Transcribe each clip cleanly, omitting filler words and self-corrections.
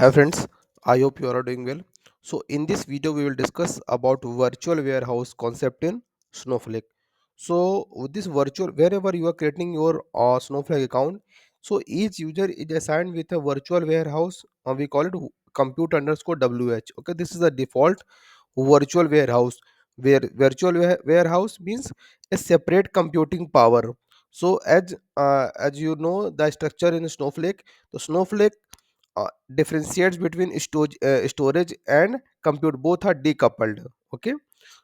Hi friends, I hope you are doing well. So in this video we will discuss about virtual warehouse concept in Snowflake. So with this virtual, wherever you are creating your Snowflake account, so each user is assigned with a virtual warehouse. We call it compute underscore WH. Okay, this is the default virtual warehouse where virtual warehouse means a separate computing power. So as you know the structure in Snowflake, the Snowflake differentiates between storage and compute. Both are decoupled. Okay,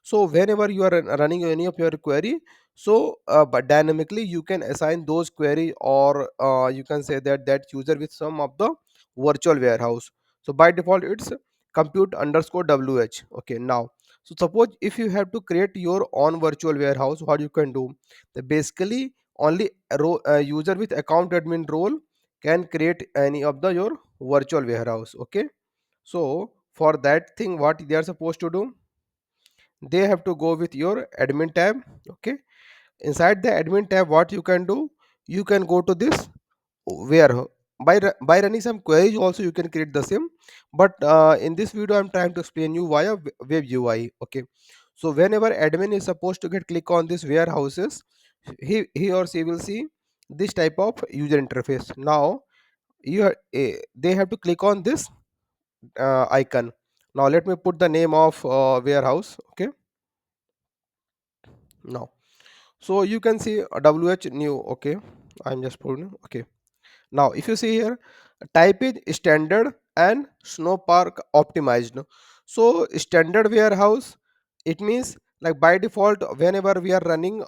so whenever you are running any of your query, so but dynamically you can assign those query, or you can say that user with some of the virtual warehouse. So by default it's compute underscore wh. Okay, now so suppose if you have to create your own virtual warehouse, what you can do, basically only user with account admin role can create any of the your virtual warehouse. Okay, so for that thing what they are supposed to do, they have to go with your admin tab. Okay, inside the admin tab what you can do, you can go to this where by running some queries also you can create the same. But in this video I'm trying to explain you via web UI. Okay, so whenever admin is supposed to get click on this warehouses, he or she will see this type of user interface. Now they have to click on this icon. Now let me put the name of warehouse. Okay, now so you can see wh new. Okay, I'm just putting. Okay, now if you see here, type is standard and Snowpark optimized. So standard warehouse, it means like by default whenever we are running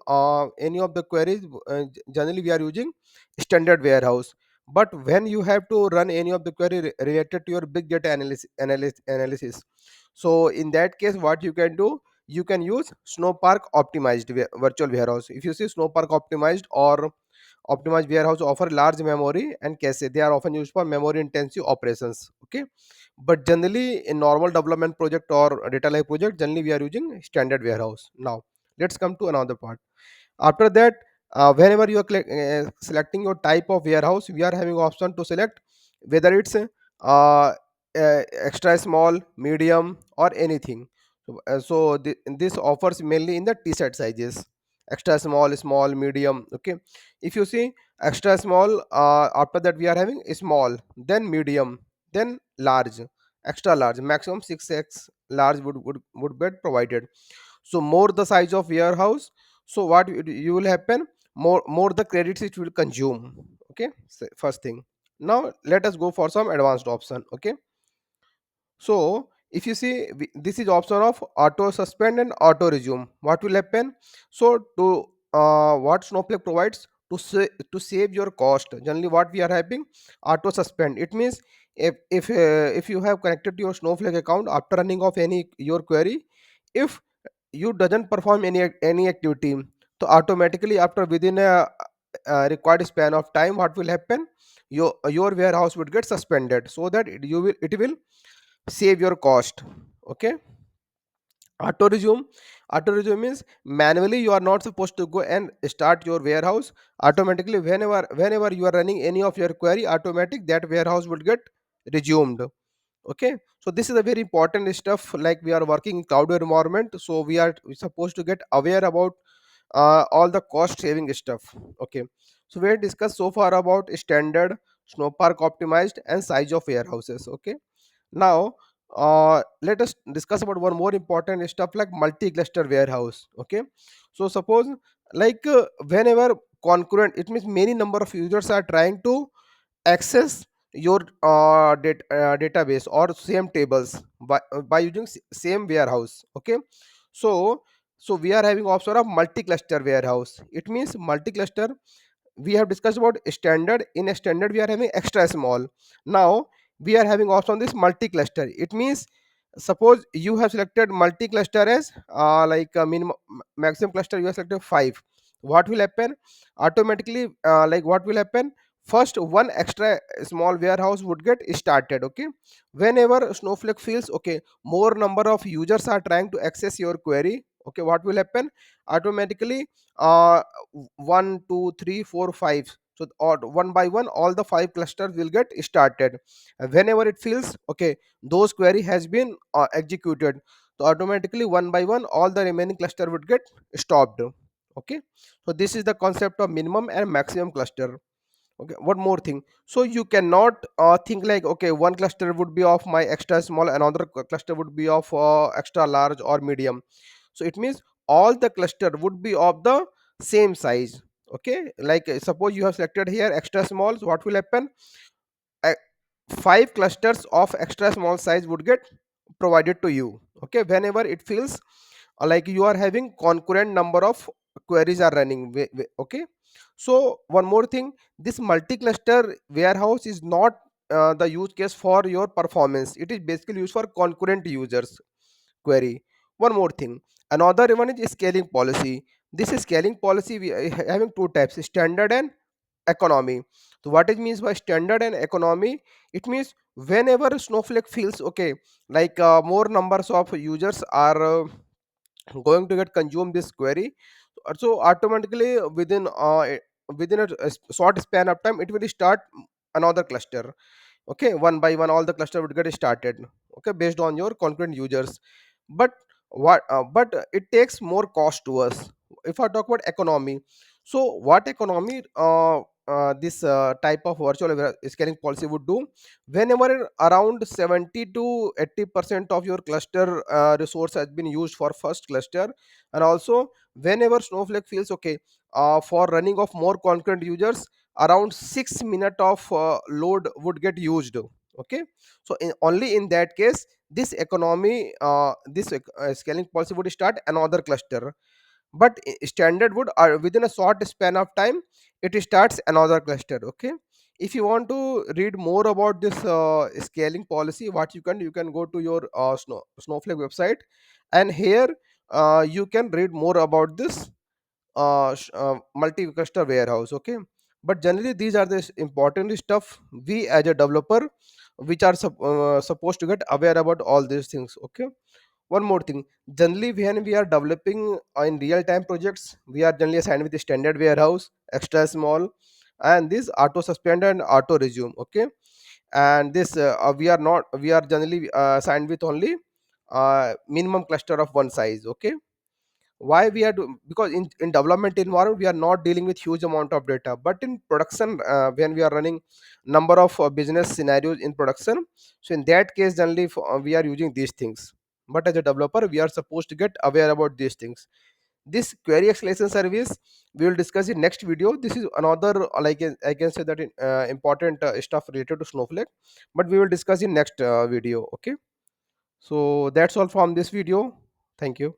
any of the queries, generally we are using standard warehouse. But when you have to run any of the query related to your big data analysis, so in that case what you can do, you can use Snowpark optimized virtual warehouse. If you see Snowpark optimized or optimized warehouse offer large memory and cache. They are often used for memory intensive operations. Okay, but generally in normal development project or data lake project, generally we are using standard warehouse. Now let's come to another part. After that, whenever you are selecting your type of warehouse, we are having option to select whether it's extra small, medium, or anything. So this offers mainly in the t-shirt sizes: extra small, small, medium. Okay, if you see extra small, after that we are having small, then medium, then large, extra large, maximum 6x large would be provided. So more the size of warehouse, so what you will happen, more the credits it will consume. Okay, so first thing. Now let us go for some advanced option. Okay, so if you see this is option of auto suspend and auto resume. What will happen, so to what Snowflake provides to save your cost, generally what we are having, auto suspend. It means if you have connected to your Snowflake account after running of any your query, if you doesn't perform any activity, so automatically after within a required span of time what will happen, your warehouse would get suspended, so that it will save your cost. Okay, auto resume. Auto resume means manually you are not supposed to go and start your warehouse. Automatically whenever you are running any of your query, automatic that warehouse would get resumed. Okay, so this is a very important stuff, like we are working in cloud environment, so we are supposed to get aware about all the cost saving stuff. Okay, so we have discussed so far about standard, Snowpark optimized, and size of warehouses. Okay, now let us discuss about one more important stuff like multi-cluster warehouse. Okay, so suppose like whenever concurrent, it means many number of users are trying to access your database or same tables by using same warehouse. Okay, so we are having option of multi-cluster warehouse. It means multi-cluster, we have discussed about standard. In a standard we are having extra small. Now we are having option this multi-cluster. It means suppose you have selected multi-cluster as like a minimum maximum cluster you have selected 5. What will happen, automatically like what will happen, first one extra small warehouse would get started. Okay, whenever Snowflake feels okay more number of users are trying to access your query, okay, what will happen, automatically uh 1 2 3 4 5, So or one by one all the five clusters will get started. Whenever it feels okay those query has been executed, so automatically one by one all the remaining cluster would get stopped. Okay, so this is the concept of minimum and maximum cluster. Okay, one more thing, so you cannot think like okay one cluster would be of my extra small, another cluster would be of extra large or medium. So it means all the cluster would be of the same size. Okay, like suppose you have selected here extra small, so what will happen, uh, five clusters of extra small size would get provided to you. Okay, whenever it feels like you are having concurrent number of queries are running. Okay, so one more thing, this multi-cluster warehouse is not the use case for your performance. It is basically used for concurrent users query. One more thing, another one is scaling policy. This scaling policy we are having two types, standard and economy. So what it means by standard and economy, it means whenever Snowflake feels okay like more numbers of users are going to get consume this query, so automatically within a short span of time it will start another cluster. Okay, one by one all the cluster would get started, okay, based on your concurrent users. But but it takes more cost to us. If I talk about economy, so what economy this type of scaling policy would do, whenever around 70 to 80% of your cluster resource has been used for first cluster, and also whenever Snowflake feels okay for running of more concurrent users, around 6 minutes of load would get used. Okay, so only in that case this economy scaling policy would start another cluster. But standard would within a short span of time it starts another cluster. Okay, if you want to read more about this scaling policy, what you can go to your Snowflake website, and here you can read more about this multi-cluster warehouse. Okay, but generally these are the important stuff we as a developer which are supposed to get aware about all these things. Okay, one more thing, generally when we are developing in real time projects, we are generally assigned with the standard warehouse, extra small, and this auto suspend and auto resume. Okay, and this we are generally assigned with only minimum cluster of one size. Okay, why we are because in development environment we are not dealing with huge amount of data, but in production when we are running number of business scenarios in production, so in that case generally we are using these things. But as a developer we are supposed to get aware about these things. This query acceleration service we will discuss in next video. This is another like I can say that important stuff related to Snowflake, but we will discuss in next video. Okay, so that's all from this video. Thank you.